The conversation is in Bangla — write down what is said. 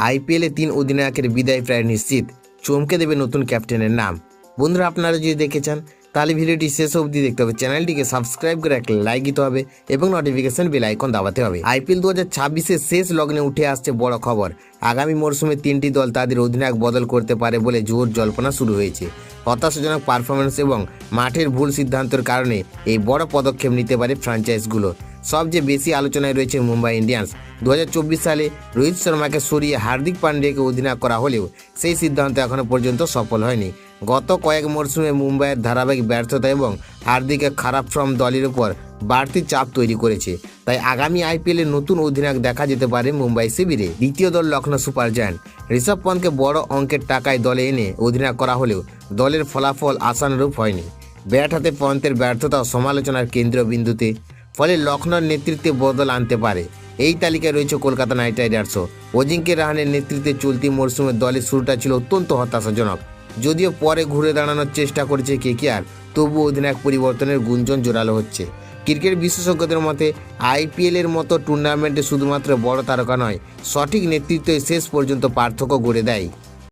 আইপিএলে 3 অধিনায়কের বিদায় প্রায় নিশ্চিত, চমকে দেবে নতুন ক্যাপ্টেনের নাম। বন্ধুরা, আপনারা যদি দেখে চান তাহলে ভিডিওটি শেষ অবধি দেখতে হবে, চ্যানেলটিকে সাবস্ক্রাইব করে একটা লাইক দিতে হবে এবং নোটিফিকেশন বেল আইকন দাবাতে হবে। আইপিএল 2026-এর শেষ লগ্নে উঠে আসছে বড় খবর। আগামী মরশুমে 3টি দল তাদের অধিনায়ক বদল করতে পারে বলে জোর জল্পনা শুরু হয়েছে। হতাশাজনক পারফরমেন্স এবং মাঠের ভুল সিদ্ধান্তের কারণে এই বড় পদক্ষেপ নিতে পারে ফ্র্যাঞ্চাইজগুলো। সবচেয়ে বেশি আলোচনায় রয়েছে মুম্বাই ইন্ডিয়ান্স। 2024 সালে রোহিত শর্মাকে সরিয়ে হার্দিক পান্ডিয়াকে অধিনায়ক করা হলেও সেই সিদ্ধান্ত এখনও পর্যন্ত সফল হয়নি। গত কয়েক মরশুমে মুম্বাইয়ের ধারাবাহিক ব্যর্থতা এবং হার্দিকের খারাপ ফর্ম দলের উপর বাড়তি চাপ তৈরি করেছে। তাই আগামী আইপিএলে নতুন অধিনায়ক দেখা যেতে পারে মুম্বাই শিবিরে। দ্বিতীয় দল লখনৌ সুপার জায়ান্ট। ঋষভ পন্থকে বড় অঙ্কের টাকায় দলে এনে অধিনায়ক করা হলেও দলের ফলাফল আশানুরূপ হয়নি। ব্যাট হাতে পন্থের ব্যর্থতা সমালোচনার কেন্দ্রবিন্দুতে, ফলে লখনৌর নেতৃত্বে বদল আনতে পারে। এই তালিকায় রয়েছে কলকাতা নাইট রাইডার্সও। অজিঙ্ক্য রাহানের নেতৃত্বে চলতি মরশুমের দলের শুরুটা ছিল অত্যন্ত হতাশাজনক। যদিও পরে ঘুরে দাঁড়ানোর চেষ্টা করেছে কেকেআর, তবু অধিনায়ক পরিবর্তনের গুঞ্জন জোরালো হচ্ছে। ক্রিকেট বিশেষজ্ঞদের মতে আইপিএলের মতো টুর্নামেন্টে শুধুমাত্র বড় তারকা নয়, সঠিক নেতৃত্বই শেষ পর্যন্ত পার্থক্য গড়ে দেয়।